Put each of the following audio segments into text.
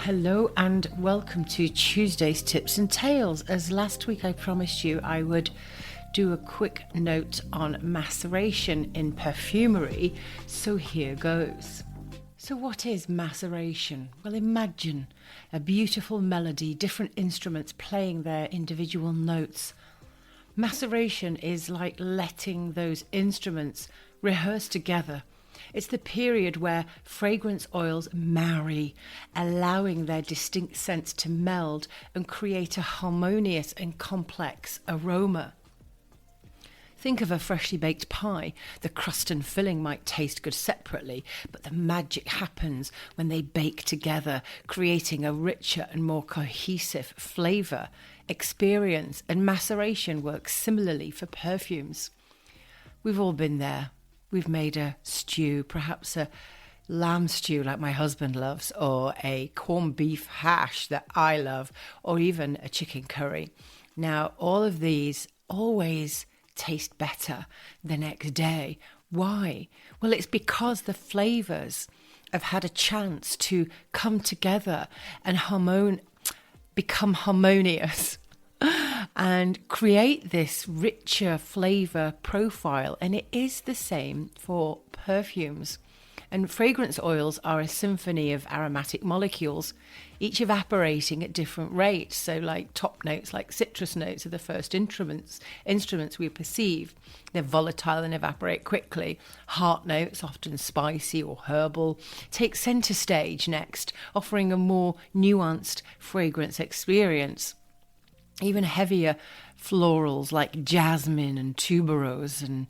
Hello and welcome to Tuesday's Tips and Tales. As last week I promised you I would do a quick note on maceration in perfumery, so here goes. So what is maceration? Well, imagine a beautiful melody, different instruments playing their individual notes. Maceration is like letting those instruments rehearse together. It's the period where fragrance oils marry, allowing their distinct scents to meld and create a harmonious and complex aroma. Think of a freshly baked pie. The crust and filling might taste good separately, but the magic happens when they bake together, creating a richer and more cohesive flavour. Experience and maceration works similarly for perfumes. We've all been there. We've made a stew, perhaps a lamb stew like my husband loves, or a corned beef hash that I love, or even a chicken curry. Now, all of these always taste better the next day. Why? Well, it's because the flavours have had a chance to come together and become harmonious and create this richer flavour profile. And it is the same for perfumes. And fragrance oils are a symphony of aromatic molecules, each evaporating at different rates. So like top notes, like citrus notes, are the first instruments we perceive. They're volatile and evaporate quickly. Heart notes, often spicy or herbal, take centre stage next, offering a more nuanced fragrance experience. Even heavier florals like jasmine and tuberose and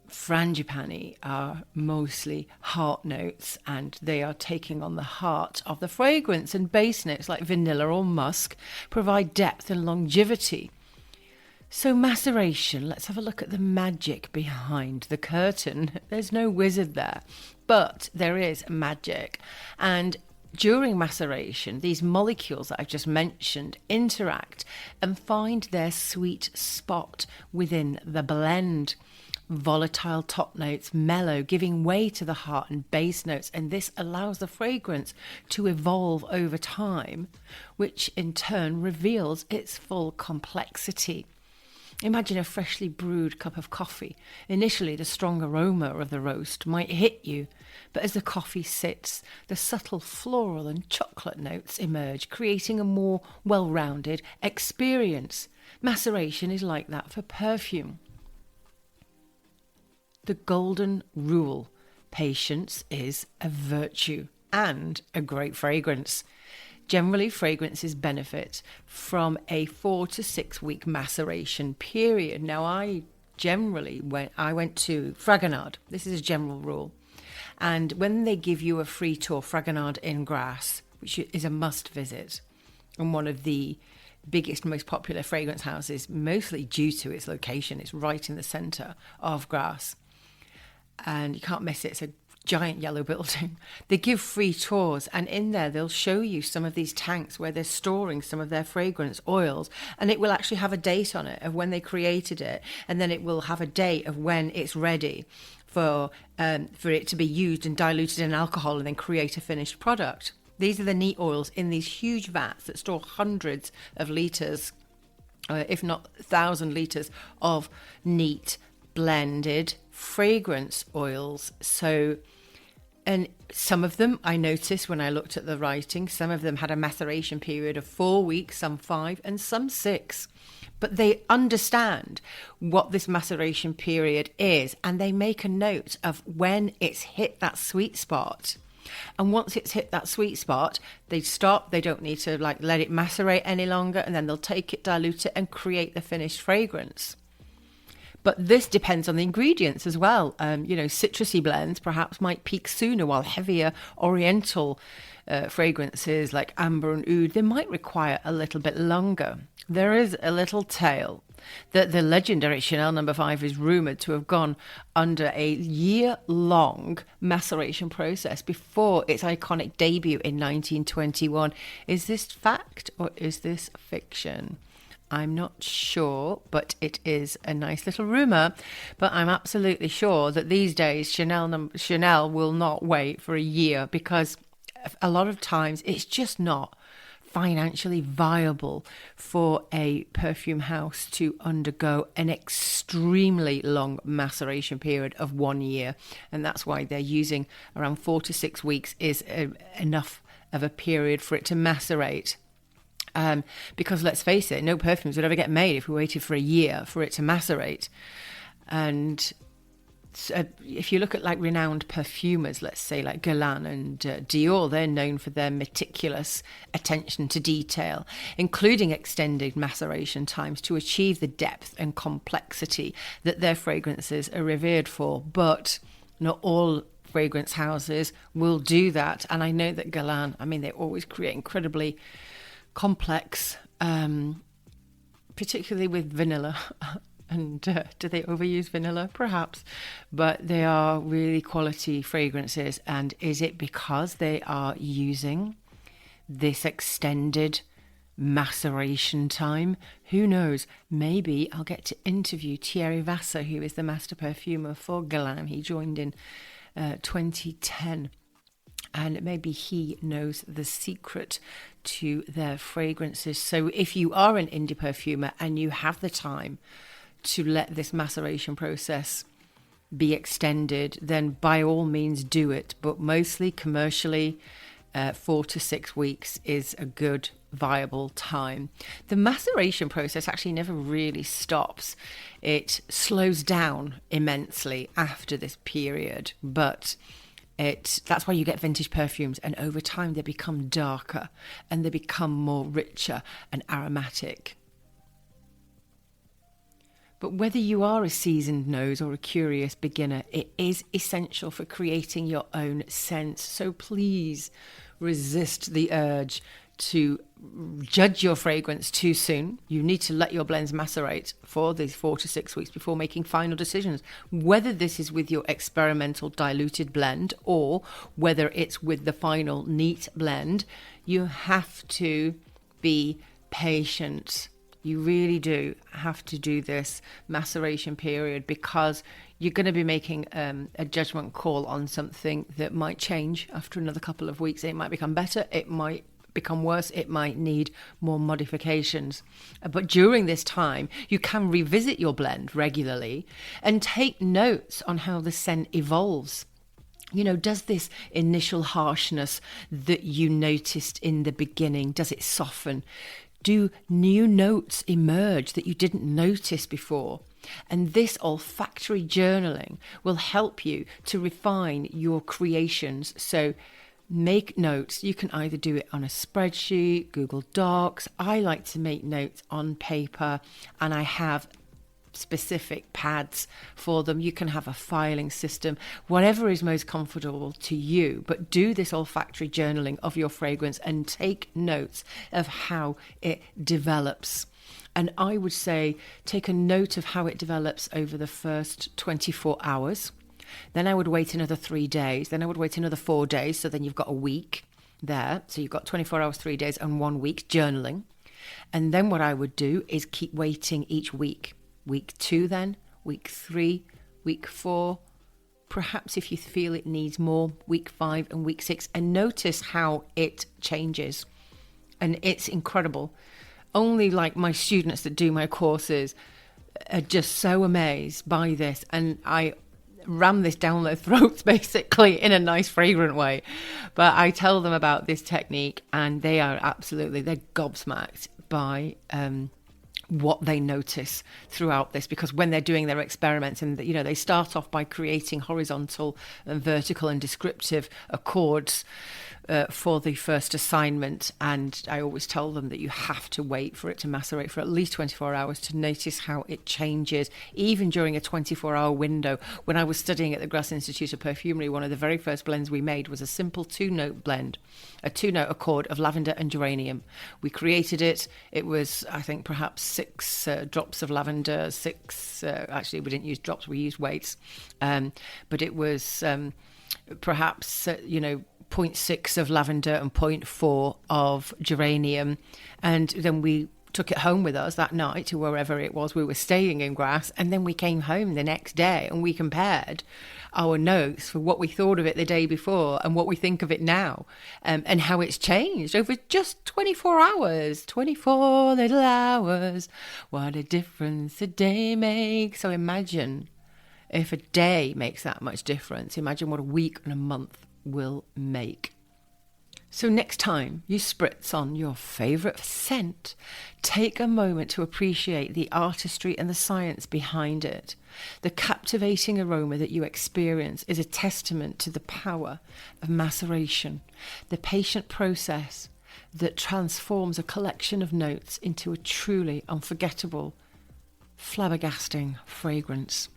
frangipani are mostly heart notes, and they are taking on the heart of the fragrance. And base notes like vanilla or musk provide depth and longevity. So maceration, let's have a look at the magic behind the curtain. There's no wizard there, but there is magic. And during maceration, these molecules that I've just mentioned interact and find their sweet spot within the blend. Volatile top notes mellow, giving way to the heart and base notes, and this allows the fragrance to evolve over time, which in turn reveals its full complexity. Imagine a freshly brewed cup of coffee. Initially, the strong aroma of the roast might hit you, but as the coffee sits, the subtle floral and chocolate notes emerge, creating a more well-rounded experience. Maceration is like that for perfume. The golden rule: patience is a virtue and a great fragrance. Generally, fragrances benefit from a 4 to 6 week maceration period. Now, I went to Fragrantly. This is a general rule. And when they give you a free tour, Fragrantly in Grasse, which is a must visit, and one of the biggest, most popular fragrance houses, mostly due to its location. It's right in the centre of Grasse, and you can't miss it. It's a giant yellow building. They give free tours, and in there they'll show you some of these tanks where they're storing some of their fragrance oils, and it will actually have a date on it of when they created it, and then it will have a date of when it's ready for it to be used and diluted in alcohol and then create a finished product. These are the neat oils in these huge vats that store hundreds of litres, if not 1,000 litres of neat blended fragrance oils. And some of them, I noticed when I looked at the writing, some of them had a maceration period of 4 weeks, some 5, and some 6. But they understand what this maceration period is, and they make a note of when it's hit that sweet spot. And once it's hit that sweet spot, they stop. They don't need to let it macerate any longer, and then they'll take it, dilute it, and create the finished fragrance. But this depends on the ingredients as well. Citrusy blends perhaps might peak sooner, while heavier oriental fragrances like amber and oud, they might require a little bit longer. There is a little tale that the legendary Chanel No. 5 is rumoured to have gone under a year-long maceration process before its iconic debut in 1921. Is this fact or is this fiction? I'm not sure, but it is a nice little rumour. But I'm absolutely sure that these days Chanel will not wait for a year, because a lot of times it's just not financially viable for a perfume house to undergo an extremely long maceration period of 1 year. And that's why they're using around 4 to 6 weeks is enough of a period for it to macerate. Because let's face it, no perfumes would ever get made if we waited for a year for it to macerate. And if you look at like renowned perfumers, let's say like Guerlain and Dior, they're known for their meticulous attention to detail, including extended maceration times to achieve the depth and complexity that their fragrances are revered for. But not all fragrance houses will do that. And I know that Guerlain, I mean, they always create incredibly complex, particularly with vanilla. And do they overuse vanilla? Perhaps. But they are really quality fragrances. And is it because they are using this extended maceration time? Who knows? Maybe I'll get to interview Thierry Vasseur, who is the master perfumer for Guerlain. He joined in 2010. And maybe he knows the secret to their fragrances. So if you are an indie perfumer and you have the time to let this maceration process be extended, then by all means do it. But mostly commercially, 4 to 6 weeks is a good, viable time. The maceration process actually never really stops. It slows down immensely after this period, but that's why you get vintage perfumes, and over time they become darker and they become more richer and aromatic. But whether you are a seasoned nose or a curious beginner, it is essential for creating your own scent. So please resist the urge to judge your fragrance too soon. You need to let your blends macerate for these 4 to 6 weeks before making final decisions. Whether this is with your experimental diluted blend or whether it's with the final neat blend, you have to be patient. You really do have to do this maceration period, because you're going to be making a judgment call on something that might change after another couple of weeks. It might become better, it might become worse, it might need more modifications. But during this time, you can revisit your blend regularly and take notes on how the scent evolves. You know, does this initial harshness that you noticed in the beginning, does it soften? Do new notes emerge that you didn't notice before? And this olfactory journaling will help you to refine your creations. So make notes. You can either do it on a spreadsheet, Google Docs. I like to make notes on paper, and I have specific pads for them. You can have a filing system, whatever is most comfortable to you, but do this olfactory journaling of your fragrance and take notes of how it develops. And I would say take a note of how it develops over the first 24 hours. Then I would wait another 3 days. Then I would wait another 4 days. So then you've got a week there. So you've got 24 hours, 3 days and 1 week journaling. And then what I would do is keep waiting each week. Week 2 then, week 3, week 4, perhaps if you feel it needs more, week 5 and week 6, and notice how it changes. And it's incredible. Only like my students that do my courses are just so amazed by this, and I ram this down their throats basically in a nice fragrant way. But I tell them about this technique and they're gobsmacked by what they notice throughout this, because when they're doing their experiments, and you know, they start off by creating horizontal and vertical and descriptive accords for the first assignment, and I always tell them that you have to wait for it to macerate for at least 24 hours to notice how it changes, even during a 24-hour window. When I was studying at the Grasse Institute of Perfumery, one of the very first blends we made was a simple 2-note blend, a 2-note accord of lavender and geranium. We created it. It was, I think, perhaps 6 drops of lavender, 6, actually we didn't use drops, we used weights, but it was perhaps, 0.6 of lavender and 0.4 of geranium. And then we took it home with us that night to wherever it was we were staying in Grasse. And then we came home the next day and we compared our notes for what we thought of it the day before and what we think of it now, and how it's changed over just 24 hours. 24 little hours. What a difference a day makes. So imagine if a day makes that much difference. Imagine what a week and a month will make. So next time you spritz on your favourite scent, take a moment to appreciate the artistry and the science behind it. The captivating aroma that you experience is a testament to the power of maceration, the patient process that transforms a collection of notes into a truly unforgettable, flabbergasting fragrance.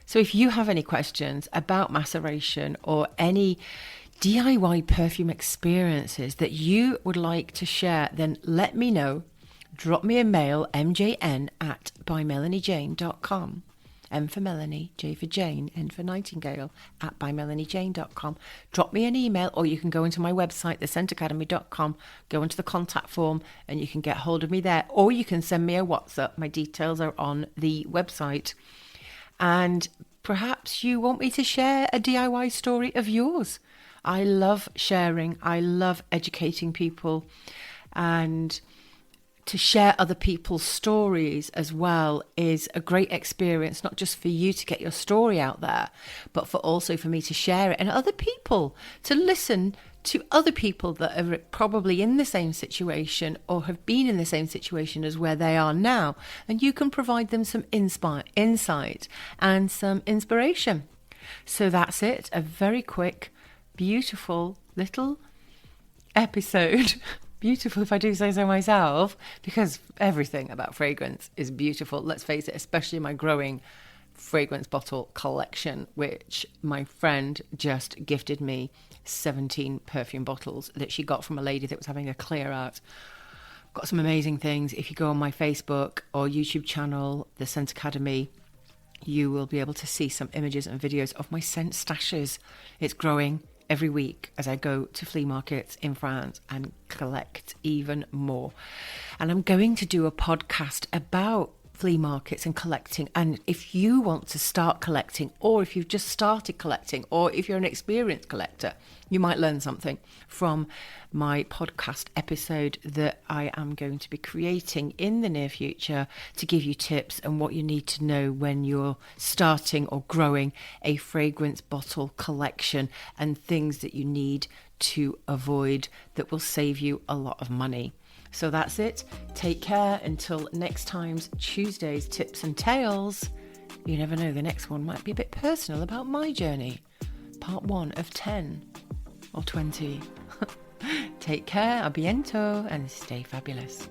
So if you have any questions about maceration or any DIY perfume experiences that you would like to share, then let me know. Drop me a mail, mjn@bymelaniejane.com. M for Melanie, J for Jane, N for Nightingale, @bymelaniejane.com. Drop me an email, or you can go into my website, thescentacademy.com, go into the contact form, and you can get hold of me there. Or you can send me a WhatsApp. My details are on the website. And perhaps you want me to share a DIY story of yours. I love sharing. I love educating people, and to share other people's stories as well is a great experience, not just for you to get your story out there, but also for me to share it and other people to listen to other people that are probably in the same situation or have been in the same situation as where they are now. And you can provide them some insight and some inspiration. So that's it. A very quick, beautiful little episode. Beautiful, if I do say so myself, because everything about fragrance is beautiful. Let's face it, especially my growing fragrance bottle collection, which my friend just gifted me 17 perfume bottles that she got from a lady that was having a clear out. Got some amazing things. If you go on my Facebook or YouTube channel, The Scent Academy, you will be able to see some images and videos of my scent stashes. It's growing every week as I go to flea markets in France and collect even more. And I'm going to do a podcast about flea markets and collecting. And if you want to start collecting, or if you've just started collecting, or if you're an experienced collector, you might learn something from my podcast episode that I am going to be creating in the near future to give you tips and what you need to know when you're starting or growing a fragrance bottle collection, and things that you need to avoid that will save you a lot of money. So that's it. Take care until next time's Tuesday's Tips and Tales. You never know, the next one might be a bit personal about my journey. Part 1 of 10 or 20. Take care, a biento, and stay fabulous.